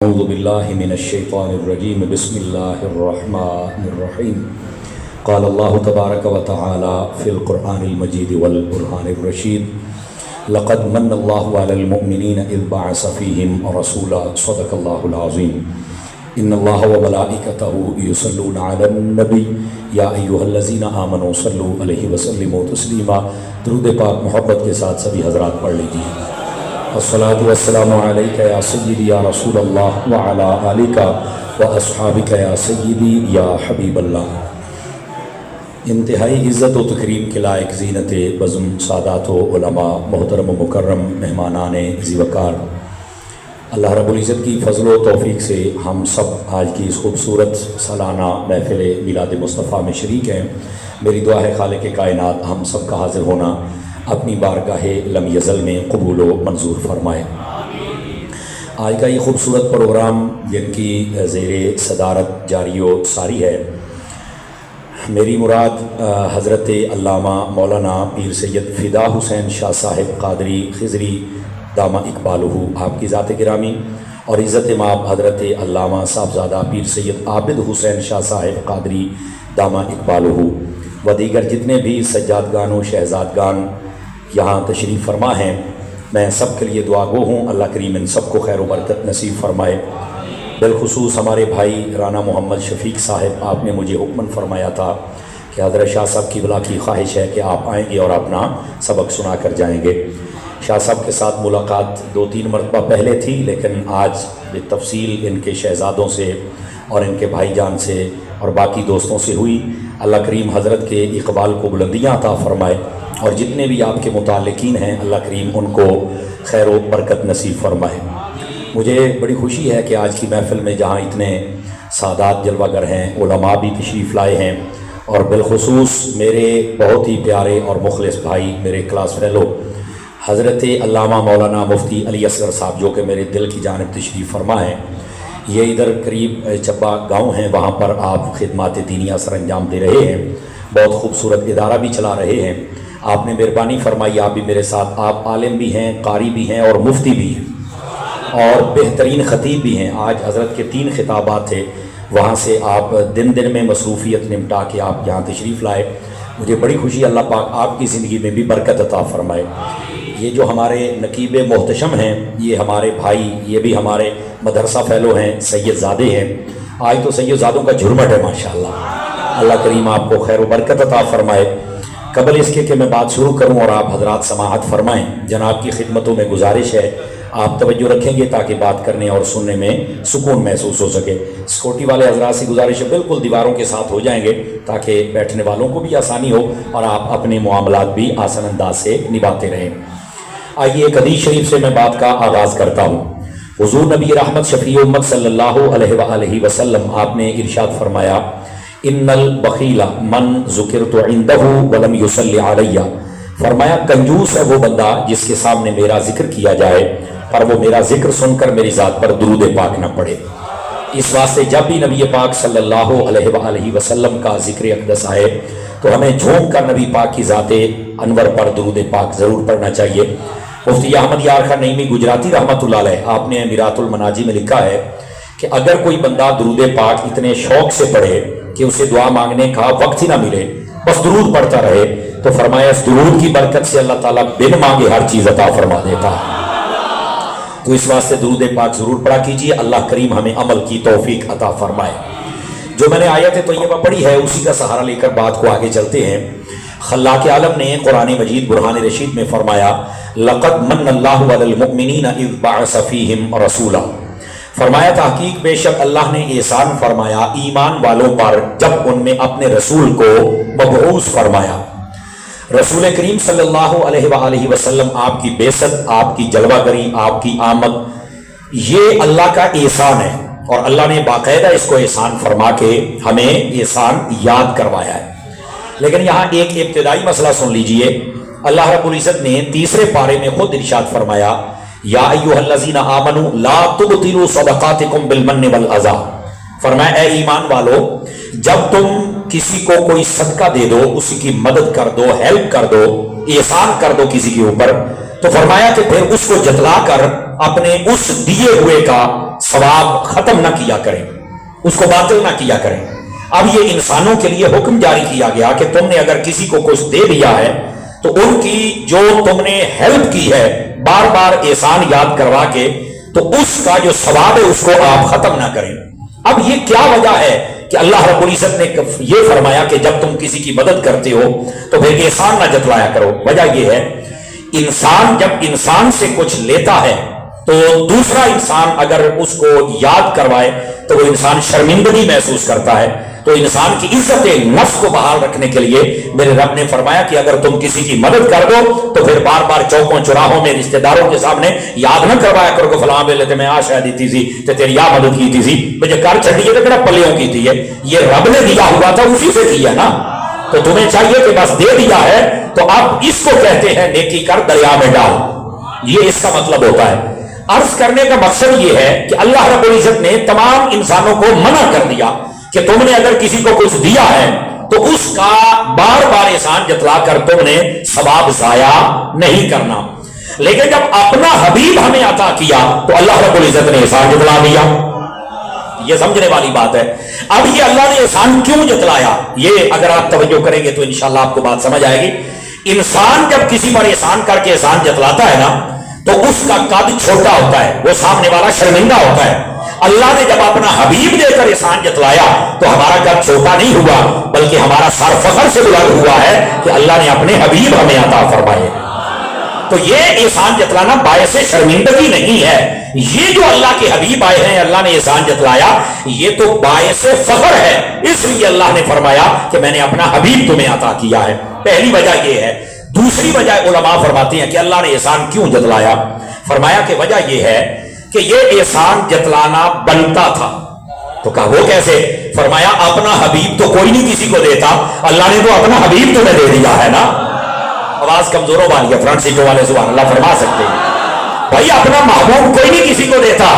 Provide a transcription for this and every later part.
اعوذ باللہ من الشیطان الرجیم بسم اللہ الرحمن الرحیم قال اللہ تبارک و تعالی فی القرآن المجید والقرآن الرشید لقد من اللہ علی المؤمنین اذ بعث فیہم رسولا صدق اللہ العظیم ان اللہ و ملائکتہ یصلون علی النبی یا ایہا الذین آمنوا صلوا علیہ وسلموا تسلیما۔ درود پاک محبت کے ساتھ سبھی حضرات پڑھ لیجیے۔ الصلاۃ والسلام علیک یا سیدی یا رسول اللہ وعلی آلک و اصحابک یا سیدی یا حبیب اللہ۔ انتہائی عزت و تکریم کے لائق زینت بزم سادات و علماء، محترم و مکرم مہمانان ذی وقار، اللہ رب العزت کی فضل و توفیق سے ہم سب آج کی اس خوبصورت سالانہ محفل میلاد مصطفیٰ میں شریک ہیں۔ میری دعا ہے خالق کائنات ہم سب کا حاضر ہونا اپنی بارگاہ لم یزل میں قبول و منظور فرمائے۔ آج کا یہ خوبصورت پروگرام جن کی زیر صدارت جاری و ساری ہے، میری مراد حضرت علامہ مولانا پیر سید فدا حسین شاہ صاحب قادری خضری دامہ اقبالہ آپ کی ذات گرامی، اور عزت مآب حضرت علامہ صاحبزادہ پیر سید عابد حسین شاہ صاحب قادری دامہ اقبالہ و دیگر جتنے بھی سجادگان و شہزادگان یہاں تشریف فرما ہیں، میں سب کے لیے دعا گو ہوں اللہ کریم ان سب کو خیر و برکت نصیب فرمائے۔ بالخصوص ہمارے بھائی رانا محمد شفیق صاحب، آپ نے مجھے حکم فرمایا تھا کہ حضرت شاہ صاحب کی بلا کی خواہش ہے کہ آپ آئیں گے اور اپنا سبق سنا کر جائیں گے۔ شاہ صاحب کے ساتھ ملاقات 2-3 مرتبہ پہلے تھی، لیکن آج بالتفصیل ان کے شہزادوں سے اور ان کے بھائی جان سے اور باقی دوستوں سے ہوئی۔ اللہ کریم حضرت کے اقبال کو بلندیاں عطا فرمائے، اور جتنے بھی آپ کے متعلقین ہیں اللہ کریم ان کو خیر و برکت نصیب فرمائے۔ مجھے بڑی خوشی ہے کہ آج کی محفل میں جہاں اتنے سادات جلوہ گر ہیں، علماء بھی تشریف لائے ہیں، اور بالخصوص میرے بہت ہی پیارے اور مخلص بھائی، میرے کلاس فیلو حضرت علامہ مولانا مفتی علی اصغر صاحب، جو کہ میرے دل کی جانب تشریف فرما ہیں۔ یہ ادھر قریب چبا گاؤں ہیں، وہاں پر آپ خدمات دینیہ سر انجام دے رہے ہیں، بہت خوبصورت ادارہ بھی چلا رہے ہیں۔ آپ نے مہربانی فرمائی، آپ بھی میرے ساتھ، آپ عالم بھی ہیں، قاری بھی ہیں اور مفتی بھی ہیں اور بہترین خطیب بھی ہیں۔ آج حضرت کے 3 خطابات تھے، وہاں سے آپ دن میں مصروفیت نمٹا کے آپ یہاں تشریف لائے۔ مجھے بڑی خوشی، اللہ پاک آپ کی زندگی میں بھی برکت عطا فرمائے۔ یہ جو ہمارے نقیب محتشم ہیں، یہ ہمارے بھائی، یہ بھی ہمارے مدرسہ فیلو ہیں، سید زادے ہیں۔ آج تو سید زادوں کا جھرمٹ ہے ماشاءاللہ۔ اللہ کریم آپ کو خیر و برکت عطا فرمائے۔ قبل اس کے کہ میں بات شروع کروں اور آپ حضرات سماعت فرمائیں، جناب کی خدمتوں میں گزارش ہے آپ توجہ رکھیں گے تاکہ بات کرنے اور سننے میں سکون محسوس ہو سکے۔ سیکورٹی والے حضرات سے گزارش ہے بالکل دیواروں کے ساتھ ہو جائیں گے تاکہ بیٹھنے والوں کو بھی آسانی ہو اور آپ اپنے معاملات بھی آسان انداز سے نبھاتے رہیں۔ آئیے ایک حدیث شریف سے میں بات کا آغاز کرتا ہوں۔ حضور نبی رحمت شفیع امت صلی اللہ علیہ وآلہ وسلم آپ نے ارشاد فرمایا، ان البخیل من ذکرت عنده ولم یصلی علیہ، فرمایا کنجوس ہے وہ بندہ جس کے سامنے میرا ذکر کیا جائے پر وہ میرا ذکر سن کر میری ذات پر درود پاک نہ پڑھے۔ اس واسطے جب بھی نبی پاک صلی اللہ علیہ وآلہ وسلم کا ذکر اقدس آئے تو ہمیں جھوم کر نبی پاک کی ذات انور پر درود پاک ضرور پڑھنا چاہیے۔ مفتی احمد یار خان نعیمی گجراتی رحمۃ اللہ علیہ، آپ نے میرات المناجی میں لکھا ہے کہ اگر کوئی بندہ درود پاک اتنے شوق سے پڑھے کہ اسے دعا مانگنے کا وقت ہی نہ ملے، بس درود پڑھتا رہے، تو فرمایا اس درود کی برکت سے اللہ تعالیٰ بن مانگے ہر چیز عطا فرما دیتا ہے۔ تو اس واسطے درود پاک ضرور پڑھا کیجیے، اللہ کریم ہمیں عمل کی توفیق عطا فرمائے۔ جو میں نے آیت طیبہ پڑھی ہے اسی کا سہارا لے کر بات کو آگے چلتے ہیں۔ خلاق عالم نے قرآن مجید برہان رشید میں فرمایا، لقد من اللہ علی المؤمنین اذ بعث فیہم رسولا، فرمایا تحقیق بے شک اللہ نے احسان فرمایا ایمان والوں پر جب ان میں اپنے رسول کو مبعوث فرمایا۔ رسول کریم صلی اللہ علیہ وآلہ وسلم، آپ کی بعثت، آپ کی جلوہ گری، آپ کی آمد، یہ اللہ کا احسان ہے، اور اللہ نے باقاعدہ اس کو احسان فرما کے ہمیں احسان یاد کروایا ہے۔ لیکن یہاں ایک ابتدائی مسئلہ سن لیجئے۔ اللہ رب العزت نے 3 پارے میں خود ارشاد فرمایا، یا ایھا الذین آمنوا لا تبطلوا صدقاتکم بالمن والاذی، فرمایا اے ایمان والو، جب تم کسی کو کوئی صدقہ دے دو، اسی کی مدد کر دو، ہیلپ کر دو، احسان کر دو کسی کے اوپر، تو تو فرمایا کہ پھر اس کو جتلا کر اپنے اس دیے ہوئے کا ثواب ختم نہ کیا کریں، اس کو باطل نہ کیا کریں۔ اب یہ انسانوں کے لیے حکم جاری کیا گیا کہ تم نے اگر کسی کو کچھ دے دیا ہے تو ان کی جو تم نے ہیلپ کی ہے بار بار احسان یاد کروا کے، تو اس کا جو ثواب ہے اس کو آپ ختم نہ کریں۔ اب یہ کیا وجہ ہے کہ اللہ رب العزت نے یہ فرمایا کہ جب تم کسی کی مدد کرتے ہو تو پھر احسان نہ جتلایا کرو؟ وجہ یہ ہے، انسان جب انسان سے کچھ لیتا ہے تو دوسرا انسان اگر اس کو یاد کروائے تو وہ انسان شرمندگی محسوس کرتا ہے۔ تو انسان کی عزت نفس کو بحال رکھنے کے لیے میرے رب نے فرمایا کہ اگر تم کسی کی مدد کر دو تو پھر بار بار چوکوں چوراہوں میں رشتہ داروں کے سامنے یاد نہ کروایا کرو کہ فلاں بیلے میں آ شاید دیتی تھی تو تیری آ مدد کی تھی، مجھے کر چھڑی ہے تو میرا پلیوں کی تھی ہے، یہ رب نے دیا ہوا تھا اسی سے کیا نا، تو تمہیں چاہیے کہ بس دے دیا ہے تو اب اس کو کہتے ہیں نیکی کر دریا میں ڈال، یہ اس کا مطلب ہوتا ہے۔ عرض کرنے کا مقصد یہ ہے کہ اللہ رب العزت نے تمام انسانوں کو منع کر دیا کہ تم نے اگر کسی کو کچھ دیا ہے تو اس کا بار بار احسان جتلا کر تم نے ثواب ضائع نہیں کرنا، لیکن جب اپنا حبیب ہمیں عطا کیا تو اللہ رب العزت نے احسان جتلا دیا۔ یہ سمجھنے والی بات ہے۔ اب یہ اللہ نے احسان کیوں جتلایا، یہ اگر آپ توجہ کریں گے تو انشاءاللہ آپ کو بات سمجھ آئے گی۔ انسان جب کسی پر احسان کر کے احسان جتلاتا ہے نا تو اس کا قد چھوٹا ہوتا ہے، وہ سامنے والا شرمندہ ہوتا ہے۔ اللہ نے جب اپنا حبیب دے کر احسان جتلایا تو ہمارا قد چھوٹا نہیں ہوا بلکہ ہمارا سر فخر سے بلند ہوا ہے کہ اللہ نے اپنے حبیب ہمیں عطا فرمائے۔ تو یہ احسان جتلانا باعث شرمندگی نہیں ہے، یہ جو اللہ کے حبیب آئے ہیں اللہ نے احسان جتلایا یہ تو باعث فخر ہے، اس لیے اللہ نے فرمایا کہ میں نے اپنا حبیب تمہیں عطا کیا ہے۔ پہلی وجہ یہ ہے۔ دوسری وجہ علماء فرماتے ہیں کہ اللہ نے احسان کیوں جتلایا، فرمایا کہ وجہ یہ ہے کہ یہ احسان جتلانا بنتا تھا۔ تو کہا وہ کیسے؟ فرمایا اپنا حبیب تو کوئی نہیں کسی کو دیتا، اللہ نے تو اپنا حبیب تمہیں دے دیا ہے نا۔ آواز کمزوروں والی ہے، فرنٹ سیٹوں والے سبحان اللہ فرما سکتے ہیں۔ بھائی اپنا محبوب کوئی نہیں کسی کو دیتا،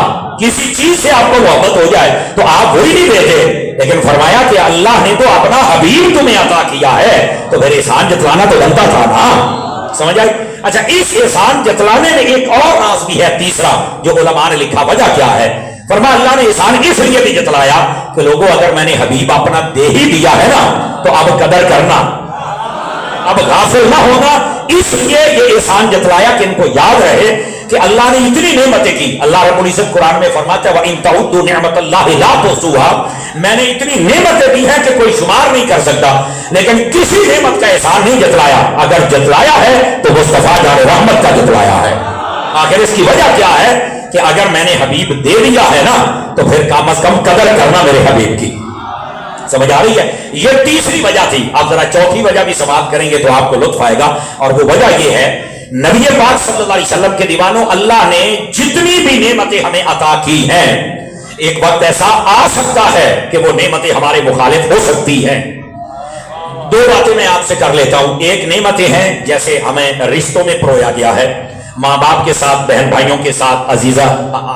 کسی چیز سے آپ کو محبت ہو جائے تو آپ وہی نہیں دیتے، لیکن فرمایا کہ اللہ نے تو اپنا حبیب تمہیں عطا کیا ہے تو پھر احسان جتلانا تو بنتا تھا نا۔ سمجھ آئی؟ اچھا، اس احسان جتلانے میں ایک اور راز بھی ہے تیسرا جو علماء نے لکھا۔ وجہ کیا ہے؟ فرمایا اللہ نے احسان اس لیے بھی جتلایا کہ لوگوں اگر میں نے حبیب اپنا دے ہی دیا ہے نا تو اب قدر کرنا، اب غافل نہ ہونا، اس لیے یہ احسان جتلایا کہ ان کو یاد رہے کہ اللہ نے اتنی نعمتیں کی۔ اللہ رب العزت قرآن میں فرماتا ہے وَإِن تَعُدُّوا نِعْمَةَ اللَّهِ لَا تُحْصُوهَا، میں نے اتنی نعمتیں دی ہیں کہ کوئی شمار نہیں کر سکتا، لیکن کسی نعمت کا احسان نہیں جتلایا۔ اگر جتلایا ہے تو مصطفیٰ جان رحمت کا جتلایا ہے۔ آخر اس کی وجہ کیا ہے کہ اگر میں نے حبیب دے دیا ہے نا تو پھر کم از کم قدر کرنا میرے حبیب کی۔ سمجھ آ رہی ہے؟ یہ تیسری وجہ تھی۔ آپ ذرا چوتھی وجہ بھی سماعت کریں گے تو آپ کو لطف آئے گا، اور وہ وجہ یہ ہے نبی پاک صلی اللہ علیہ وسلم کے دیوانوں، اللہ نے جتنی بھی نعمتیں ہمیں عطا کی ہیں ایک وقت ایسا آ سکتا ہے کہ وہ نعمتیں ہمارے مخالف ہو سکتی ہیں۔ دو باتیں میں آپ سے کر لیتا ہوں۔ ایک نعمتیں ہیں جیسے ہمیں رشتوں میں پرویا گیا ہے، ماں باپ کے ساتھ، بہن بھائیوں کے ساتھ، عزیزہ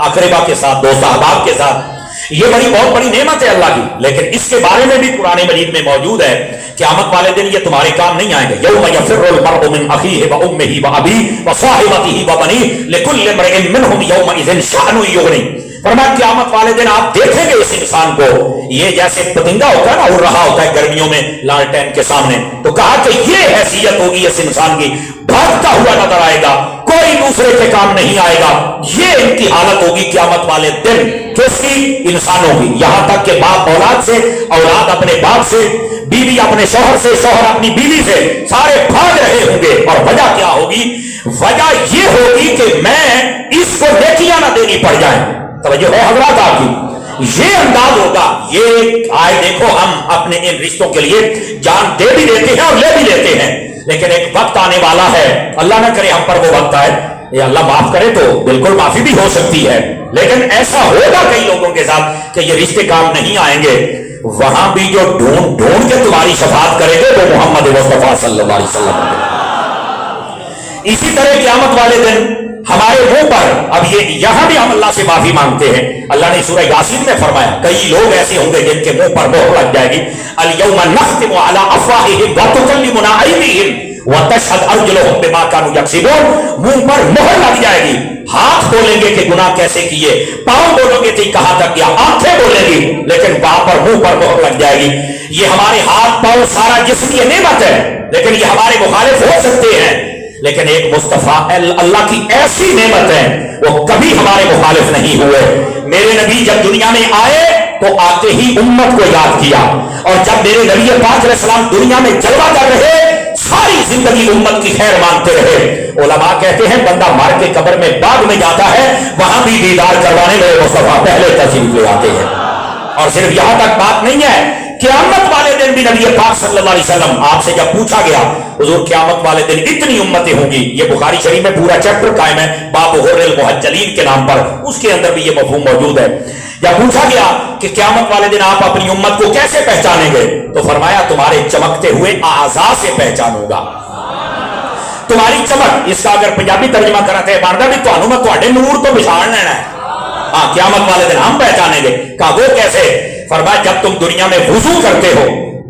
اقربا کے ساتھ، دوست احباب کے ساتھ، یہ بہت بڑی نعمت ہے اللہ کی، لیکن اس کے بارے میں بھی قرآن مجید میں موجود ہے قیامت والے دن یہ تمہارے کام نہیں آئیں گے۔ یوم یفر المرء من اخیہ وامہ وابیہ وصاحبتہ وبنیہ لکل امرئ منہم یومئذ شأن یغنیہ۔ فرمایا قیامت والے دن آپ دیکھیں گے اس انسان کو، یہ جیسے پتنگا ہوتا ہے نا، اڑ رہا ہوتا ہے گرمیوں میں لالٹین کے سامنے، تو کہا کہ یہ حیثیت ہوگی اس انسان کی، بھاگتا ہوا نظر آئے گا، کوئی دوسرے کے کام نہیں آئے گا۔ یہ ان کی حالت ہوگی قیامت والے دن، کس کی؟ انسانوں کی۔ یہاں تک کہ باپ اولاد سے، اولاد اپنے باپ سے، بیوی اپنے شوہر سے، شوہر اپنی بیوی سے، سارے بھاگ رہے ہوں گے۔ اور وجہ کیا ہوگی؟ وجہ یہ ہوگی کہ میں اس کو نیکیاں نہ دینی پڑ جائیں۔ توجہ ہے حضرات آپ کی؟ یہ انداز ہوگا۔ یہ آئے دیکھو ہم اپنے ان رشتوں کے لیے جان دے بھی دیتے ہیں اور لے بھی لیتے ہیں، لیکن ایک وقت آنے والا ہے، اللہ نہ کرے ہم پر وہ وقت آئے، یا اللہ معاف کرے تو بالکل معافی بھی ہو سکتی ہے، لیکن ایسا ہوگا کئی لوگوں کے ساتھ کہ یہ رشتے کام نہیں آئیں گے۔ وہاں بھی جو ڈھونڈ ڈھونڈ کے تمہاری شفاعت کرے گے وہ محمد مصطفیٰ صلی اللہ علیہ وسلم۔ اسی طرح قیامت والے دن ہمارے منہ پر، اب یہ یہاں بھی ہم اللہ سے معافی مانگتے ہیں۔ اللہ نے سورہ یاسین میں فرمایا کئی لوگ ایسے ہوں گے جن کے منہ پر مہر لگ جائے گی، الیوم نختم علی افواہہم وتکلمنا ایدیہم वतशहद अर्जुलुहुम बिमा कानू यक्सिबून, मुंह पर मोहर लग जाएगी, हाथ बोलेंगे कि गुनाह कैसे किए, पांव बोलोगे तो कहां तक गया, आंखें बोलेगी लेकिन वहां पर मुंह पर मोहर लग जाएगी। ये हमारे हाथ पांव सारा जिस्म ये नेमत है, लेकिन ये हमारे मुखालिफ हो सकते हैं, लेकिन एक मुस्तफा अल्लाह की ऐसी नेमत है वो कभी हमारे मुखालिफ नहीं हुए। मेरे नबी जब दुनिया में आए तो आते ही उम्मत को याद किया, और जब मेरे नबी पाक अलैहि सलाम दुनिया में जलवा कर रहे सारी जिंदगी उम्मत की खैर मांगते रहे। उलमा कहते हैं बंदा मार के कब्र में बाद में जाता है, वहां भी दीदार करवाने मेरे मुस्तफा पहले तशरीफ ले आते हैं। और सिर्फ यहां तक बात नहीं है, क़यामत वाले दिन भी नबी पाक सल्लल्लाहु अलैहि वसल्लम आपसे जब पूछा गया हुजूर क़यामत वाले दिन इतनी उम्मतें होंगी, ये बुखारी शरीफ में पूरा चैप्टर कायम है बाब हुर्रिल मुहज्जलीन के नाम पर, उसके अंदर भी ये मफहूम मौजूद है। जब पूछा गया कि क़यामत वाले दिन आप अपनी उम्मत को कैसे पहचानेंगे, तो फरमाया तुम्हारे चमकते हुए आज़ा से पहचानूंगा। तुम्हारी चमक, इसका अगर पंजाबी तर्जुमा करते हैं बारदा भी तो मैं तुहाडे नूर तो बिछाड़ लेना है, हाँ क़यामत वाले दिन हम पहचानेंगे। कहा वो कैसे? फरमाया जब तुम दुनिया में वुजू करते हो,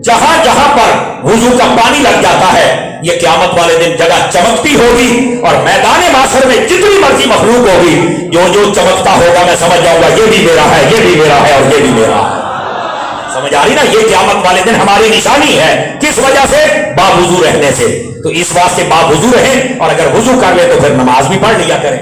जहां जहां पर वुजू का पानी लग जाता है, ये क़यामत वाले दिन जगह चमकती होगी, और मैदान माशर में जितनी मर्जी मखलूक होगी, जो जो चमकता होगा मैं समझ जाऊंगा ये भी मेरा है, ये भी मेरा है, और ये भी मेरा है। समझ आ रही ना? ये क़यामत वाले दिन हमारी निशानी है। किस वजह से? बावुजू रहने से। तो इस वास्ते बावुजू रहें, और अगर वुजू कर ले तो फिर नमाज भी पढ़ लिया करें,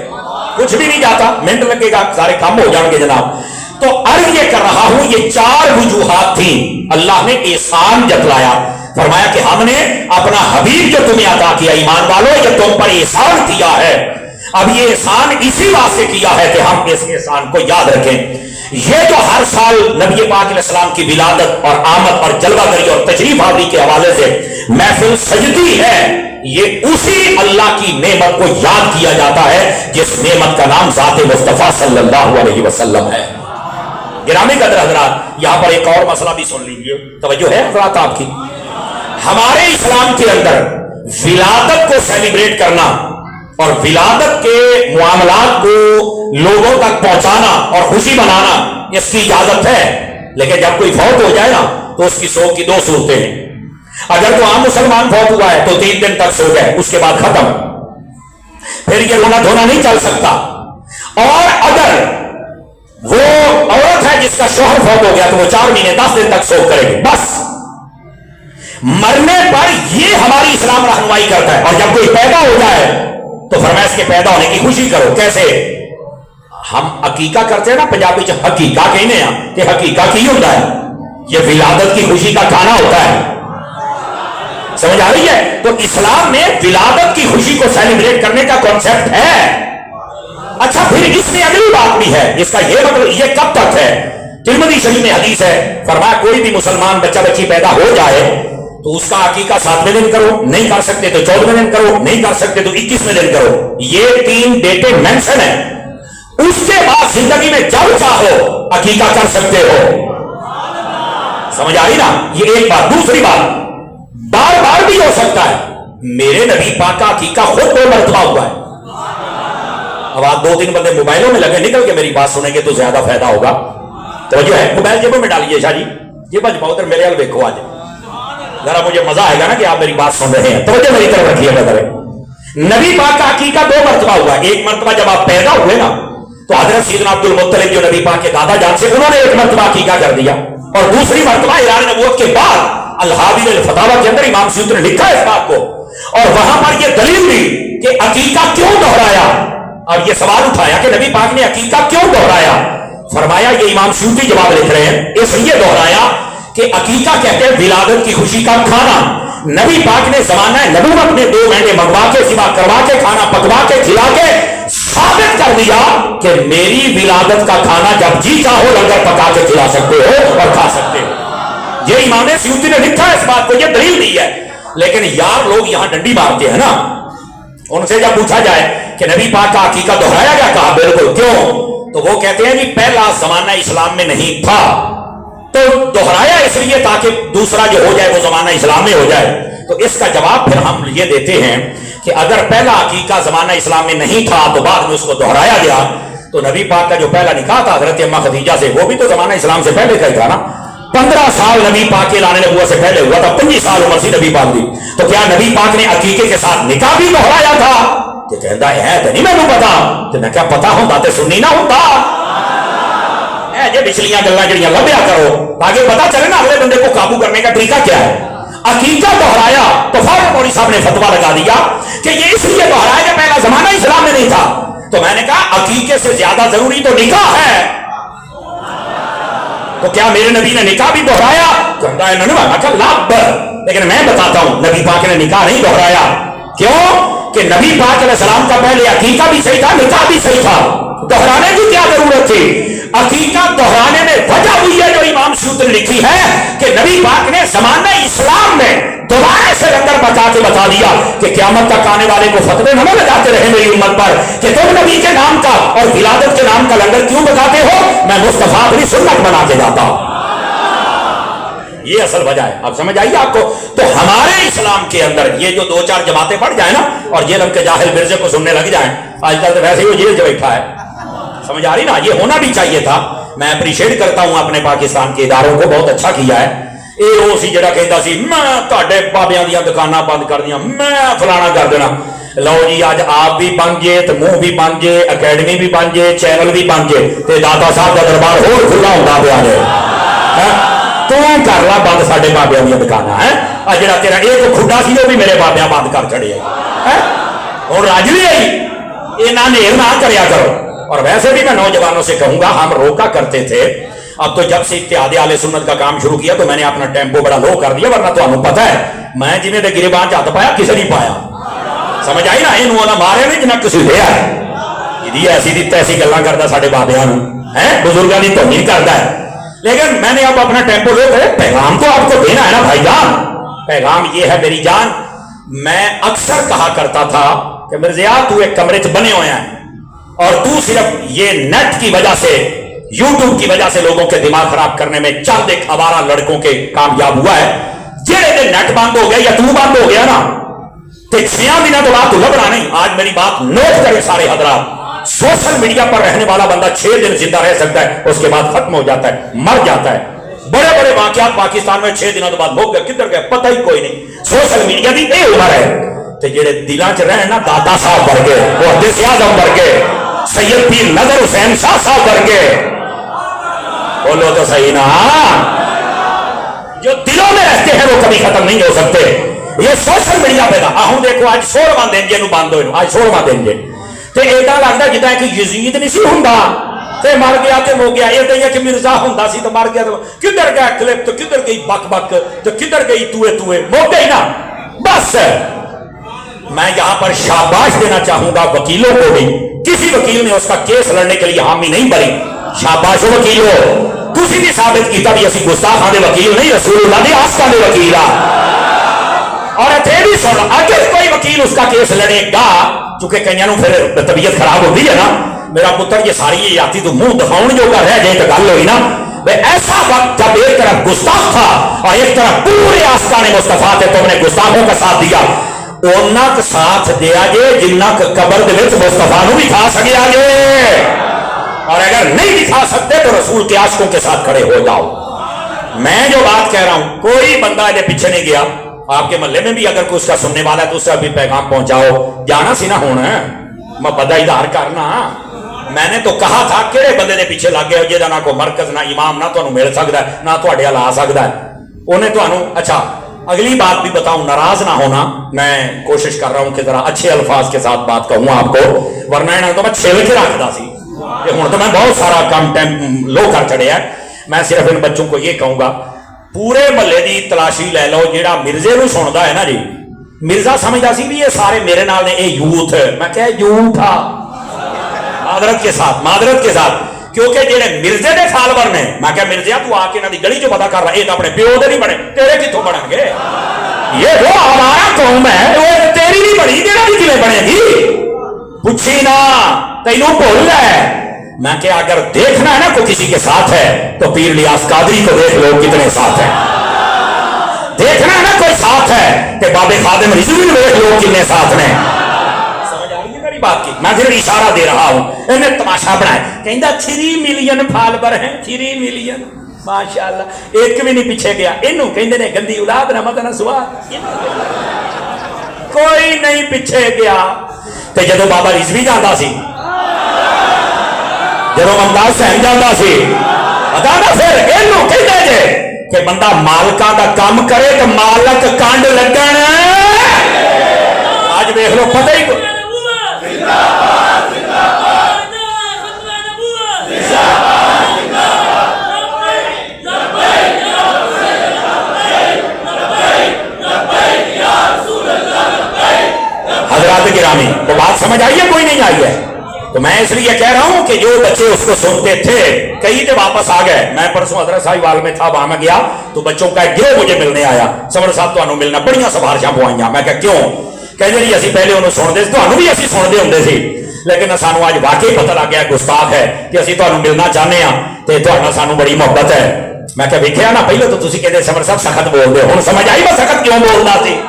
कुछ भी नहीं जाता, मिनट लगेगा, सारे काम हो जाएंगे जनाब। तो अर्ज ये कर रहा हूं, ये चार वजूहात थी, अल्लाह ने एहसान जतलाया। फरमाया कि हमने अपना हबीब जो तुम्हें अता किया, ईमान वालों ये तुम पर एहसान किया है। अब ये एहसान इसी वास्ते किया है कि हम इस एहसान को याद रखें। ये तो हर साल नबी पाक अलैहि सलाम की विलादत और आमद और जलवागरी और तशरीफ आवरी के हवाले से महफिल सजती है, ये उसी अल्लाह की नेमत को याद किया जाता है जिस नेमत का नाम ज़ाते मुस्तफा सल्लल्लाहु अलैहि वसल्लम है। गिरामी कदर हजरात, यहां पर एक और मसला भी सुन लीजिए, तवज्जो है हजरात आपकी। हमारे इस्लाम के अंदर विलादत को सेलिब्रेट करना और विलादत के मामलात को लोगों तक पहुंचाना और खुशी मनाना, इसकी इजाजत है। लेकिन जब कोई फौत हो जाए ना तो उसकी शोक की दो सूरतें हैं। अगर तो आम मुसलमान फौत हुआ है तो 3 दिन तक सो जाए, उसके बाद खत्म, फिर ये रोना धोना नहीं चल सकता। और अगर वो औरत है जिसका शोहर फौत हो गया तो वो 4 महीने 10 दिन तक शोक करेगी, बस। मरने पर ये हमारी इस्लाम रहनुमाई करता है। और जब कोई पैदा हो जाए तो फरमाइश के पैदा होने की खुशी करो। कैसे? हम अकीका करते हैं ना, पंजाबी च हकीका कहने हैं कि हकीका की होता है, ये विलादत की खुशी का खाना होता है। समझ आ रही है? तो इस्लाम में विलादत की खुशी को सेलिब्रेट करने का कॉन्सेप्ट है। अच्छा, फिर इसमें अगली बात भी है, इसका यह मतलब ये कब तक है? तिरमिज़ी शरीफ में हदीस है, फरमाया कोई भी मुसलमान बच्चा बच्ची पैदा हो जाए तो उसका अकीका 7वें दिन करो, नहीं कर सकते तो 14वें दिन करो, नहीं कर सकते तो 21वें दिन करो। ये 3 डेटें मेंशन है। उसके बाद जिंदगी में जब चाहो अकीका कर सकते हो। समझ आ रही ना? ये एक बात। दूसरी बात, बार बार भी हो सकता है। मेरे नबी पाक का अकीका खुद 2 मरतबा हुआ है। अब आप 2-3 बंदे मोबाइलों में लगे, निकल के मेरी बात सुनेंगे तो ज्यादा फायदा होगा। तो जो है मोबाइल जेबों में डालिए शाह जी, जेब उधर मेरे हाल देखो, आज जरा मुझे मजा आएगा ना कि आप मेरी बात सुन रहे हैं। तो मेरी तरफ रखिएगा। नबी पाक का अकीका 2 मरतबा हुआ। एक मरतबा जब आप पैदा हुए ना तो हजरत सैयदना अब्दुल मुत्तलिब जो नबी पाक के दादा जान से, उन्होंने 1 मरतबा अकीका कर दिया। और दूसरी मरतबा ऐलान नबूवत के बाद अल-हादी अल-फतावा के अंदर इमाम सयूती ने लिखा है इस बात को, और वहां पर यह दलील दी कि अकीका क्यों दोहराया। और यह सवाल उठाया कि नबी पाक ने अकीका क्यों दोहराया। फरमाया, ये इमाम सयूती जवाब लिख रहे हैं, इसलिए दोहराया कि अकीका कहते हैं विलादत की खुशी का खाना। नबी पाक ने ज़माना नबूवत में 2 महीने मंगवा के, सिवा करवा के, खाना पकवा के, खिला के साबित कर दिया कि मेरी विलादत का खाना जब जी चाहो लंगर पका के खिला सकते हो और खा सकते हो। ये इमाम सयूती ने लिखा है इस बात को, ये दलील दी है। लेकिन यार लोग यहां डंडी मारते हैं ना, उनसे जब पूछा जाए कि नबी पाक का अकीका दोहराया गया, कहा बिल्कुल। क्यों? तो वो कहते हैं कि पहला जमाना इस्लाम में नहीं था, तो दोहराया इसलिए ताकि दूसरा जो हो जाए वो जमाना इस्लाम में हो जाए। तो इसका जवाब फिर हम ये देते हैं कि अगर पहला अकीका जमाना इस्लाम में नहीं था तो बाद में उसको दोहराया गया, तो नबी पाक का जो पहला निकाह था हजरत अम्मा खदीजा से, वो भी तो जमाना इस्लाम से पहले का ही था ना। 15 साल नबी पाक के लाने नबूवत से पहले हुआ था, 25 साल उम्र थी नबी पाक की। तो क्या नबी पाक ने अकीके के साथ निकाह भी दोहराया था? तो कहता है तो नहीं मैनू पता। तो मैं क्या पता होता तो सुननी ना होता। जे पिछलियां गल्लां जड़ियां लभ्या करो ताकि पता चले ना अगले बंदे को काबू करने का तरीका क्या है। अकीका दोहराया तो फौरन मौलवी साहब ने फतवा लगा दिया कि ये इसलिए दोहराया कि पहला जमाना इस्लाम में नहीं था। तो मैंने कहा अकीके से ज्यादा जरूरी तो निकाह है। तो क्या मेरे नबी ने निकाह भी दोहराया? लेकिन मैं बताता हूं नबी पाक ने निकाह नहीं दोहराया। क्यों? कि नबी पाक अलैहिस्सलाम का पहले अकीका भी सही था, निकाह भी सही था, दोहराने की क्या जरूरत थी? अकीका दोहराने में वजह हुई है जो इमाम सूत ने लिखी है कि नबी पाक ने ज़माने इस्लाम में दोबारा से लंगर बचा के बता दिया कि क़यामत तक आने वाले को फतवे न लगाते रहे मेरी उम्मत पर कि तुम नबी के नाम का और विलादत के नाम का लंगर क्यों बताते हो, मैं मुस्तफा अपनी सुन्नत बना के जाता हूं। ये असल वजह है। अब समझ आइए आपको। तो हमारे इस्लाम के अंदर ये जो 2-4 जमातें पड़ जाए ना और जेल के जाहिल मिर्जे को सुनने लग जाए, आजकल तो वैसे ही वो जेल से बैठा है, समझ आ रही ना। ये होना भी चाहिए था। मैं अप्रीशिएट करता हूं अपने पाकिस्तान के इदारों को, बहुत अच्छा किया है। ये सी जरा कहता सी मैं तुहाडे बाबियां दी दुकानां बंद कर दियां, मैं फलाना कर देना। लो जी अज आप भी बन जे, तो मुंह भी बन जे, अकैडमी भी बन जे, चैनल भी बन जे, ते दाता साहब का दरबार होर खुला होंदा पिया जे। तू कर ला बंद साडे बाबियां दी दुकानां है। आ जिहड़ा तेरा एक खुड्डा सी वो भी मेरे बाबियां बंद कर छड़े है। और राज भी आई इन्हां नेर ना करया करो। और वैसे भी मैं नौजवानों से कहूंगा, हम रोका करते थे, अब तो जब से इत्तेहाद आले सुन्नत का काम शुरू किया तो मैंने अपना टेम्पो बड़ा लो कर दिया। वरना तुहानू पता है मैं जिन्हें गिरबान च हथ पाया किसे नहीं पाया, समझ आई ना। इनू ना मारे नहीं जिन्ना किसी लिया है। ऐसी दी तैसी गल्लां करदा साडे बाबियां नू है, बुजुर्गां दी तौहीन करदा है। लेकिन मैंने अब अपना टेम्पो लो करे, पैगाम तो आपको देना है ना भाईजान। पैगाम ये है मेरी जान, मैं अक्सर कहा करता था कि मिर्ज़ा तू एक कमरे च बने हुए हैं और तू सिर्फ ये नेट की वजह से, यूट्यूब की वजह से लोगों के दिमाग खराब करने में चंद एक आवारा लड़कों के कामयाब हुआ है। जेड़े दिन नेट बंद हो गया या तू बंद हो गया ना, तो 6 दिनों तो बाद तू लभना नहीं। आज मेरी बात नोट करें सारे हजरात, सोशल मीडिया पर रहने वाला बंदा 6 दिन जिंदा रह सकता है, उसके बाद खत्म हो जाता है, मर जाता है। बड़े बड़े वाकयात पाकिस्तान में 6 दिनों के बाद हो गए, किधर गए पता ही कोई नहीं। सोशल मीडिया की यह उम्र है। तो जेड़े दिलों च रहे ना दादा साहब वर्गे, वो हदीस आज़म वर्गे, सैयद पीर नजर हुसैन शाह साहब वर्गे, बोलो तो सही ना। जो दिलों में रहते हैं वो कभी खत्म नहीं हो सकते। ये सोशल मीडिया पे हूं देखो आज 16वां दिन जे बंद हो, आज 16वां दिन जे, तो एदा लगता जिदा कि यजीद नहीं सी हुंदा ते मर गया ते हो गया। ये है कि मिर्जा हुंदा सी तो मर गया, तो किधर गया क्लिप, तो किधर गई बक बक, तो किधर गई तुए तुए, हो गई ना बस। मैं यहां पर शाबाश देना चाहूंगा वकीलों को भी। किसी वकील ने उसका केस लड़ने के लिए हामी नहीं भरी, शाबाश वकीलो, तुसी भी साबित किया भी असि गुस्ताखां दे वकील नहीं, रसूलुल्लाह दे आस्था दे वकील आ। और इत्थे भी सुन, अगर कोई वकील उसका केस लड़ेगा, चूंकि कईयां फिर तबीयत खराब होती है ना, मेरा पुत्र ये सारी ये याती तो मुंह दिखाने जो कर रहा है, तो गल हुई ना। ऐसा वक्त जब एक तरफ गुस्ताख था और एक तरफ पूरे आस्ताने मुस्तफा थे, तुमने गुस्ताखों का साथ दिया। ओना का साथ दिया जे जिन्ना कबर दे विच मुस्तफा नूं दिखा सकिया जे, और अगर नहीं दिखा सकते तो रसूल के आशिकों के साथ खड़े हो जाओ। मैं जो बात कह रहा हूं, कोई बंदा इधर पीछे नहीं गया। आपके मोहल्ले में भी अगर कोई उसका सुनने वाला है तो उससे अभी पैगाम पहुंचाओ। जाना सी ना होना मैं बदा इधार करना। मैंने तो कहा था किहड़े बंदे दे पीछे लग गए जिहदा ना कोई मरकज ना इमाम ना तुहानूं मिल सकदा है ना तुहाडे हल आ सकदा है। उन्हें तुहानूं अच्छा अगली बात भी बताऊं, नाराज ना होना, मैं कोशिश कर रहा हूं कि जरा अच्छे अल्फाज के साथ बात कहूं आपको, वरना इन्हां तो मैं छिल के रखदा सी। हुण तो मैं बहुत सारा काम टाइम लो कर चढ़िया। मैं सिर्फ इन बच्चों को ये कहूंगा, पूरे महल्ले की तलाशी लै लो, जेड़ा मिर्जे नूं सुनदा है ना जी, मिर्जा समझदा सी भी ये सारे मेरे नाल ने, ये यूथ। मैं क्या यूथ आ, मादरत के साथ, क्योंकि जेड़े मिर्जे दे फालोवर ने, मैं क्या मिर्जिया तू आके इन्हां दी गली चो पता कर रहा, ये तो अपने प्यो दे नहीं बने, तेरे कित्थों बनणगे? ये वो हमारा कौम है, वो तेरी नहीं बनी, तेरा भी किवें बनेगी? पूछी ना, तैनूं भुल है। मैं क्या अगर देखना है ना कोई किसी के साथ है तो पीर लियास कादरी को देख लो कितने साथ है। देखना है ना कोई साथ है तो बाबे खादिम रिजवी को देख लो कितने साथ ने। समझ आ रही है मेरी बात की? मैं सिर्फ इशारा दे रहा हूं। इन्हें तमाशा बनाया, कहता 3 मिलियन फॉलोवर हैं, 3 मिलियन। माशाअल्लाह एक भी नहीं पिछे गया। इनू कहंदे ने गंदी औलाद ना मत ना सुआ, कोई नहीं पिछे गया। ते जदों बाबा रिजवी जांदा सी, जदों मुमताज हुसैन जांदा सी, पता ना फिर इनू कहंदे जे कि बंदा मालकां दा काम करे तो मालक कंड लगण। आज देख लो पता ही हजरात गिरामी तो बात समझ आई है, कोई नहीं आई है? तो मैं इसलिए कह रहा हूं कि जो बच्चे उसको सुनते थे कई तो वापस आ गए। मैं परसों हजरत साहिवाल में था, वहां में गया तो बच्चों का एक गिरोह मुझे मिलने आया। समर साहब तुहानू मिलना, बड़ियां सिफारिशां पवाइयां। मैं कहा क्यों? कहते जी असीं पहले उन्होंने सुनते तुहानू भी असीं सुनते होंदे सी, लेकिन सानू अज वाकई पता लग गया गुस्ताख है कि असीं तुहानू मिलना चाहते हैं ते तुहाडे नाल सानू बड़ी मोहब्बत है। मैं कहा वेखिया ना, पहले तो तुसीं कहते समर साहब सख्त बोलदे, हुण समझ आई मैं सख्त क्यों बोलदा सी?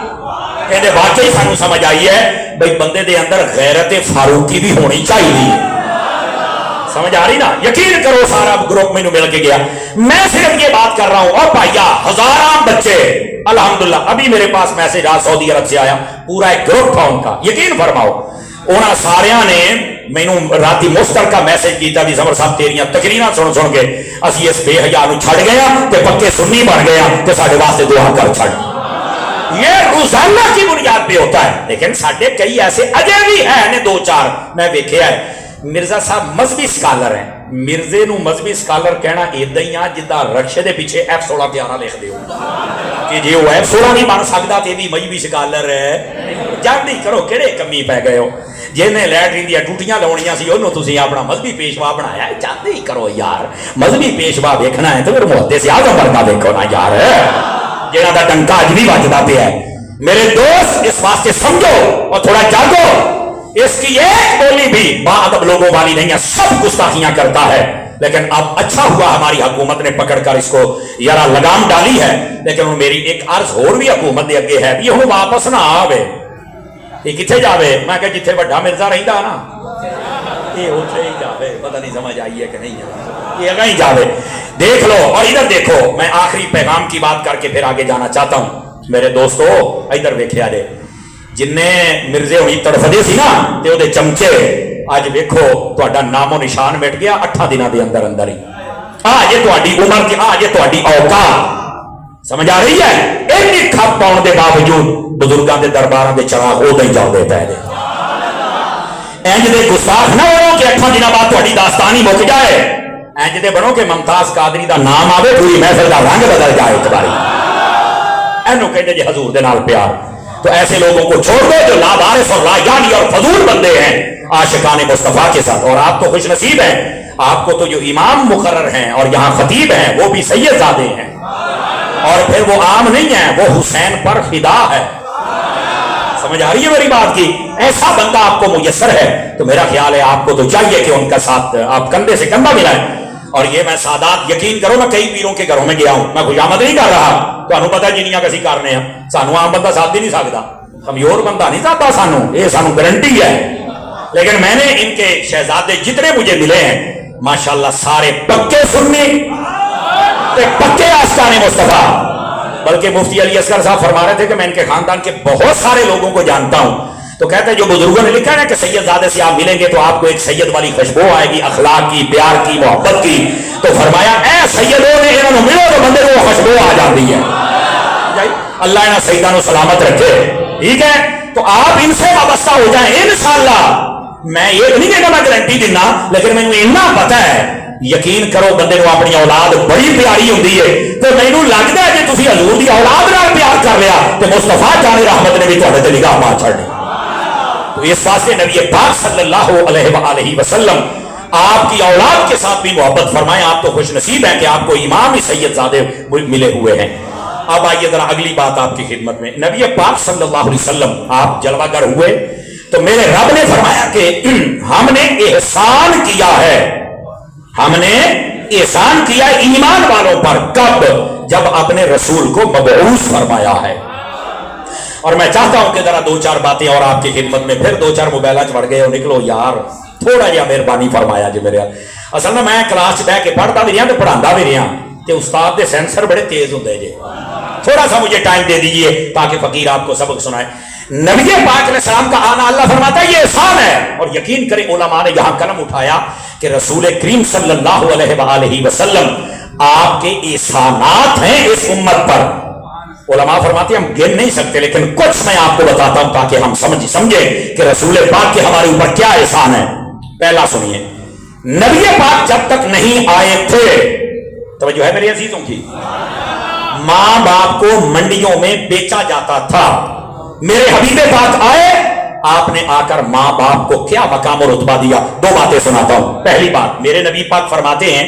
कहते वाकई सानू समझ आई है भाई बंदे दे अंदर गैरत फारूकी भी होनी चाहिए। समझ आ रही ना? यकीन करो सारा ग्रुप मैंने मिल के गया। मैं सिर्फ ये बात कर रहा हूं। और भाइया हजारां बच्चे अल्हम्दुलिल्लाह, अभी मेरे पास मैसेज आज सऊदी अरब से आया, पूरा एक ग्रुप था उनका। यकीन फरमाओ उन्होंने सारिया ने मैनू राती मुश्तर का मैसेज किया भी समर साहब तेरियां तकरीरां सुन सुन के असी इस बेहया नूं छड़ गए ते पक्के सुन्नी बन गए ते साडे वास्ते दुआ कर छड़। ये रोजाना की बुनियाद पे होता है, लेकिन साडे कई ऐसे अजय भी है ने दो चार मैं वेख्या है। मिर्जा साहब मजहबी स्कॉलर है, मिर्जे नूं मजहबी स्कॉलर कहना इदा ही आ जिदा रक्शे दे पीछे F16 प्यारा लिख दे कि जे वो F16 नहीं बन सकता तो भी मजहबी स्कॉलर है। जल्दी करो किहड़े कमी पै गए हो? जिन्हें लैटरिन दी टूटियां लाउणियां सी उन्होंने तुसीं अपना मजहबी पेशवा बनाया। जल्दी करो यार, मजहबी पेशवा देखना है तो फिर मुहद्दिस आज़म वर्गा देखो ना यार, जिन्हां दा डंका अज भी वजदा पिया है। मेरे दोस्त इस वास्ते समझो और थोड़ा जागो। इसकी एक बोली भी बाअदब लोगों वाली नहीं है, सब गुस्ताखियां करता है। लेकिन अब अच्छा हुआ हमारी हुकूमत ने पकड़कर इसको यारा लगाम डाली है। लेकिन मेरी एक अर्ज होर भी हुकूमत के अगे है, ये हुण वापस ना आवे। ये किथे जावे? मैं कहा जिथे वड्डा मिर्जा रहिंदा ना ये उथे ही जावे। पता नहीं समझ आई है कि नहीं है, ये अगर ही जावे। देख लो और इधर देखो, मैं आखिरी पैगाम की बात करके फिर आगे जाना चाहता हूं। मेरे दोस्तों इधर वेख्या जे जिन्ने मिर्जे हुई तड़फदे सी ना ते ओदे चमचे अज वेखो तुहाडा नामो निशान मिट गया 8 दिनों के अंदर अंदर ही। जे तुहाडी उम्र की जे तुहाडी औकात समझ आ रही है? एक खप पाउण के बावजूद बुजुर्गों के दरबारों के चढ़ा उदों ही चलते पै गए। इंज दे गुस्ताख ना बनो कि 8 दिनों बाद तुहाडी दास्तान ही मुक जाए। इंज दे बनो कि मुमताज कादरी का नाम आवे, पूरी महफिल का रंग बदल जाए एक बारी। इनू कहते जी हजूर दे नाल प्यार। तो ऐसे लोगों को छोड़ दो जो लावारिस और लायानी और फजूल बंदे हैं आशिकाने मुस्तफा के साथ। और आप तो खुश नसीब हैं, आपको तो जो इमाम मुकर्रर हैं और यहाँ खतीब हैं वो भी सैयदजादे हैं, और फिर वो आम नहीं है, वो हुसैन पर फिदा है। समझ आ रही है मेरी बात की? ऐसा बंदा आपको मुयस्सर है तो मेरा ख्याल है आपको तो चाहिए कि उनका साथ आप कंधे से कंधा मिलाएं। और ये मैं सादात यकीन करो मैं कई पीरों के घरों में गया हूं, मैं खुशामद नहीं कर रहा। तो पता जिन्नियां कसी करने सानू आम बंदा साथ ही नहीं सकता, कमजोर बंदा नहीं साधा सानू, ये सानू गारंटी है। लेकिन मैंने इनके शहजादे जितने मुझे मिले हैं माशाल्लाह सारे पक्के सुन्नी पक्के आस्ताने मुस्तफा। बल्कि मुफ्ती अली असगर साहब फरमा रहे थे कि मैं इनके खानदान के बहुत सारे लोगों को जानता हूं। तो कहते हैं जो बुजुर्गों ने लिखा है कि सैयदजादे से आप मिलेंगे तो आपको एक सैयद वाली खुशबू आएगी, अखलाक की, प्यार की, मोहब्बत की। तो फरमाया ए सैयदों ने इन्होंने मिलो तो बंदे को खुशबू आ जाती है। अल्लाह इन्हें सैयदां सलामत रखे। ठीक है, तो आप इनसे वाबस्ता हो जाए इंशाअल्लाह। मैं ये नहीं कहना मैं गारंटी दिना, लेकिन मैंने इन्ना पता है यकीन करो बंदे को अपनी औलाद बड़ी प्यारी होती है। तो मैनू लगता है कि तुसी हजूर की औलाद नाल प्यार कर लिया तो मुस्तफा जाने रहमत ने भी तुहाडे ते निगाह मार छड्डी। तो इस वास्ते नबी पाक सल्लल्लाहु अलैहि वसल्लम आपकी औलाद के साथ भी मोहब्बत फरमाए। आप तो खुश नसीब हैं कि आपको इमाम सैयदजादे मिले हुए हैं। अब आइए जरा अगली बात आपकी खिदमत में। नबी पाक सल्लल्लाहु अलैहि वसल्लम आप जलवागर हुए तो मेरे रब ने फरमाया कि हमने एहसान किया है, हमने एहसान किया ईमान वालों पर। कब? जब अपने रसूल को मबऊस फरमाया है। और मैं चाहता हूं कि जरा दो चार बातें और आपकी खिदमत में, फिर दो चार मोबाइल चढ़ गए और निकलो यार, थोड़ा जहा मेहरबानी फरमाया जी मेरे। असल में मैं क्लास च बह के पढ़ता भी रहा तो पढ़ाता भी रहा। तो उस्ताद के सेंसर बड़े तेज होते जे। थोड़ा सा मुझे टाइम दे दीजिए ताकि फकीर आपको सबक सुनाए। नबी पाक अलैहि सलाम का आना अल्लाह फरमाता है ये एहसान है। और यकीन करें उलमा ने यहां कलम उठाया कि रसूल करीम सल्लल्लाहु अलैहि वसल्लम आपके एहसानात हैं इस उम्मत पर। उलमा फरमाते हम गिन नहीं सकते, लेकिन कुछ मैं आपको बताता हूं ताकि हम समझे कि रसूल पाक के हमारे ऊपर क्या एहसान है। पहला सुनिए, नबी पाक जब तक नहीं आए थे, तवज्जो है मेरे अजीजों की, मां बाप को मंडियों में बेचा जाता था। मेरे हबीबे पाक आए, आपने आकर मां बाप को क्या मकाम और रुतबा दिया। दो बातें सुनाता हूं। पहली बात, मेरे नबी पाक फरमाते हैं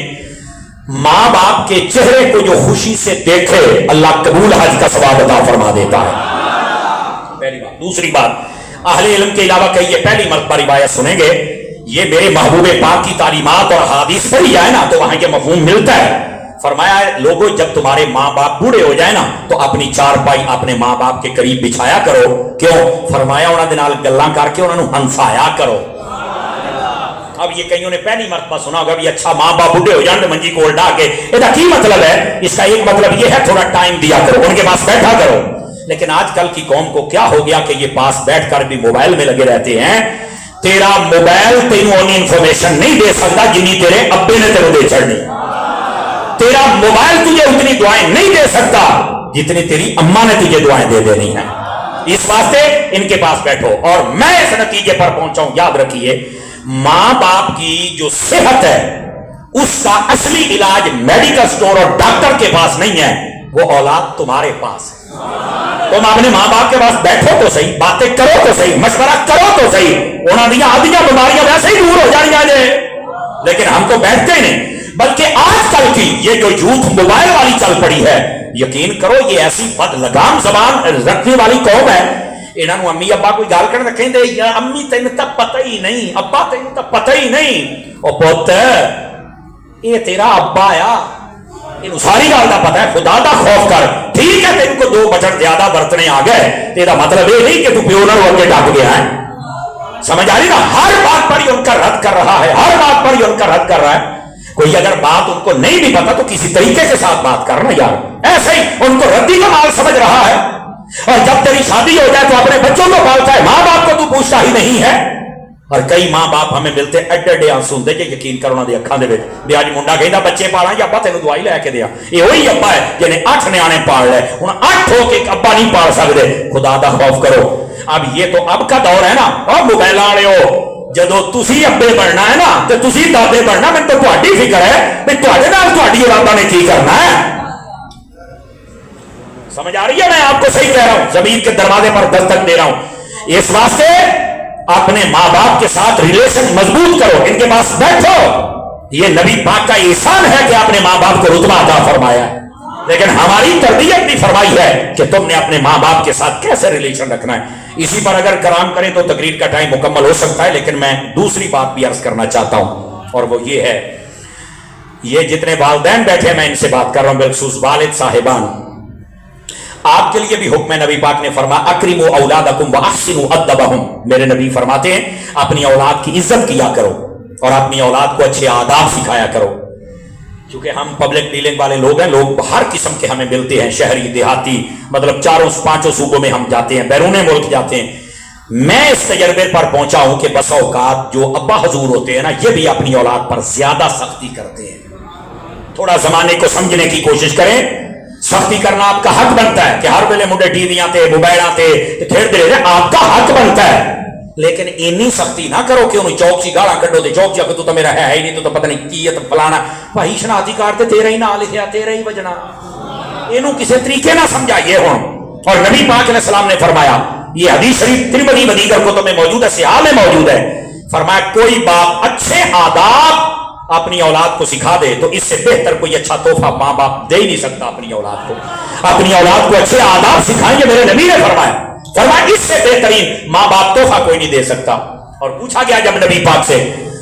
मां बाप के चेहरे को जो खुशी से देखे अल्लाह कबूल हज का सवाब अता फरमा देता है। पहली बात। दूसरी बात, अहले इल्म के अलावा कई ये पहली मर्तबा रिवायत सुनेंगे, ये मेरे महबूबे पाक की तालीमात और हादीस पढ़ी जाए ना तो वहां ये मफहूम मिलता है। फरमाया लोगों जब तुम्हारे माँ बाप बूढ़े हो जाए ना तो अपनी चारपाई अपने माँ बाप के करीब बिछाया करो। क्यों? फरमाया उन्होंने नाल गल्लां करके उन्होंने हंसाया करो। अब ये कईयों ने पहली मर्तबा सुना होगा भी अच्छा माँ बाप बूढ़े हो जाए तो मंजी को उल्टा के, इसका की मतलब है? इसका एक मतलब ये है थोड़ा टाइम दिया करो, उनके पास बैठा करो। लेकिन आजकल की कौम को क्या हो गया कि ये पास बैठकर भी मोबाइल में लगे रहते हैं। तेरा मोबाइल तेनू उन्नी इंफॉर्मेशन नहीं दे सकता जिन्नी तेरे अब्बे ने तेरे दे छड़नी। तेरा मोबाइल तुझे उतनी दुआएं नहीं दे सकता जितनी तेरी अम्मा ने तुझे दुआएं दे देनी है। इस वास्ते इनके पास बैठो। और मैं इस नतीजे पर पहुंचा हूं, याद रखिए, मां बाप की जो सेहत है उसका असली इलाज मेडिकल स्टोर और डॉक्टर के पास नहीं है, वो औलाद तुम्हारे पास है। तुम अपने मां बाप के पास बैठो तो सही, बातें करो तो सही, मशवरा करो तो सही, उन्होंने आदियां बीमारियां वैसे ही दूर हो जानियां जे। लेकिन हम तो बैठते ही नहीं। बल्कि आजकल की ये जो यूथ मोबाइल वाली चल पड़ी है, यकीन करो ये ऐसी बद लगाम जबान रखने वाली कौम है। इन्होंने अम्मी अब्बा कोई गाल करने कहते यार अम्मी तेन तो पता ही नहीं, अब्बा तेन तो पता ही नहीं। ओ पुत ये तेरा अब्बा आ, इन सारी गल का पता है, खुदा का खौफ कर। ठीक है तेन को 2 बटन ज्यादा बरतने आ गए, तेरा मतलब ये नहीं कि तू प्यो नाल होके डक गया है। समझ आ रही ना? हर बात पर ही उनका रद्द कर रहा है, हर बात पर ही उनका रद्द कर रहा है। कोई अगर बात उनको नहीं भी पता तो किसी तरीके के साथ बात करना यार, ऐसे ही उनको रद्दी का माल समझ रहा है। और जब तेरी शादी हो जाए तो अपने बच्चों को पालता है, मां बाप को तू पूछता ही नहीं है। और कई मां बाप हमें मिलते एडे एडे आंसू होंगे कि यकीन करो उन्होंने अखां दे विच भी अज मुंडा कहंदा बच्चे पाला या अब्बा तेन दवाई लैके दिया। ये वही अब्बा है जिन्हें 8 न्याणे पाल ले, हुण 8 होके अब्बा नहीं पाल सकते। खुदा दा खौफ करो। अब ये तो अब का दौर है ना, और मोबाइल वाले हो जदों तुसी अब्बे बनना है ना तो तुसी दादे बनना। मैं तो तुहाडी फिक्र है भी तुहाडे नाल तुहाडी औलादा ने की करना है। समझ आ रही है? मैं आपको सही कह रहा हूं, जमीन के दरवाजे पर दस्तक दे रहा हूं। इस वास्ते अपने मां बाप के साथ रिलेशन मजबूत करो, इनके पास बैठो। ये नबी पाक का एहसान है कि आपने मां बाप को रुतबा अता फरमाया है। लेकिन हमारी तरबियत भी फरमाई है कि तुमने अपने मां बाप के साथ कैसे रिलेशन रखना है। इसी पर अगर कलाम करें तो तकरीर का टाइम मुकम्मल हो सकता है, लेकिन मैं दूसरी बात भी अर्ज करना चाहता हूं, और वो ये है, ये जितने वालिदैन बैठे मैं इनसे बात कर रहा हूं, बिलखुसूस वालिद साहिबान, आपके लिए भी हुक्म नबी पाक ने फरमाया अक्रिमू औलादकुम व अहसिनु अदबहुम। मेरे नबी फरमाते हैं अपनी औलाद की इज्जत किया करो और अपनी औलाद को अच्छे आदाब सिखाया करो। क्योंकि हम पब्लिक डीलिंग वाले लोग हैं, लोग हर किस्म के हमें मिलते हैं, शहरी देहाती, मतलब 4-5 सूबों में हम जाते हैं, बैरून मुल्क जाते हैं। मैं इस तजर्बे पर पहुंचा हूं कि बस औकात जो अब्बा हजूर होते हैं ना, ये भी अपनी औलाद पर ज्यादा सख्ती करते हैं। थोड़ा जमाने को समझने की कोशिश करें। सख्ती करना आपका हक बनता है कि हर वेले मुंडे टीवियां ते मोबाइलां ते खेलते रहे, आपका हक बनता है। लेकिन इन्नी सख्ती ना करो कि उन्हें चौक सी गाला कड्डो दे चौक सी तू तो मेरा है ही नहीं, तो पता नहीं की है, तो फलाना भाई शनाख्ती कार्ड ते तेरा ही ना लिखा, तेरा ही वजना। इनू किसी तरीके ना समझाइए हुण। और नबी पाक अलैहि सलाम ने फरमाया, ये हदीस शरीफ तिरमिज़ी मदीगर कुतुब में मौजूद है, सिहाह में मौजूद है, फरमाया कोई बाप अच्छे आदाब अपनी औलाद को सिखा दे तो इससे बेहतर कोई अच्छा तोहफा मां बाप दे ही नहीं सकता अपनी औलाद को। अपनी औलाद को अच्छे आदाब सिखाएंगे, मेरे नबी ने फरमाया इससे बेहतरीन मां बाप तोहफा कोई नहीं दे सकता। और पूछा गया जब नबी पाक से,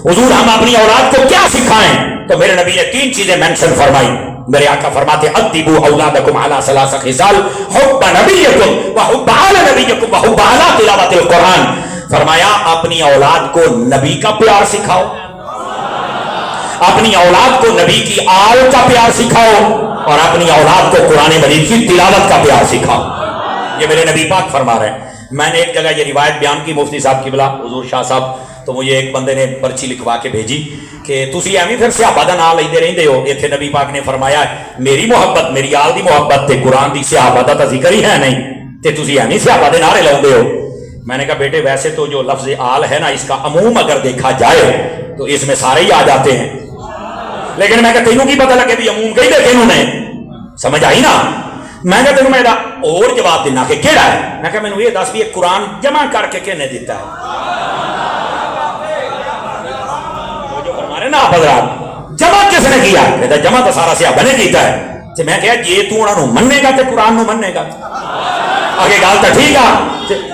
हुजूर हम अपनी औलाद को क्या सिखाएं, तो मेरे नबी ने 3 चीजें मेंशन फरमाई। मेरे आका फरमाते अद्दिबू औलादकुम अला सलासा खिसाल हुब्ब नबिय्यकुम व हुब्ब आला नबिय्यकुम व हुब्ब आला तिलावतिल कुरान। फरमाया अपनी औलाद को नबी का प्यार सिखाओ, اپنی اولاد کو نبی کی آل کا پیار سکھاؤ اور اپنی اولاد کو قرآن مجید کی تلاوت کا پیار سکھاؤ. یہ میرے نبی پاک فرما رہے ہیں. میں نے ایک جگہ یہ روایت بیان کی مفتی صاحب کی بلا حضور شاہ صاحب, تو مجھے ایک بندے نے پرچی لکھوا کے بھیجی کہ تسی ایویں پھر صحابہ دا نام لیندے رہندے ہو. ایتھے نبی پاک نے فرمایا میری محبت, میری آل دی محبت تے قرآن دی صحابہ دا تا ذکر ہی ہے نہیں, تے تسی ایویں صحابہ دے نعرے لاؤندے ہو. میں نے کہا بیٹے ویسے تو جو لفظ آل ہے نا, اس کا عموم اگر دیکھا جائے تو اس میں سارے ہی آ جاتے ہیں, لیکن میں کہا تینوں کی پتہ لگے بھی عموم کہی دے تینوں نے, سمجھ آئی نا. میں کہا تینوں میں اور جواب دینا کہ کیڑا ہے. میں کہا مینوں یہ دس بھی ایک قرآن جمع کر کے کہنے دیتا ہے. جو فرما رہے نا آپ حضرات, جمع کس نے کیا؟ کہتا جمع تو سارا صحابہ نے کیتا ہے. تو میں کہا جے تو انہاں نوں مننے گا تے قرآن نوں مننے گا, آگے گل تو ٹھیک ہے.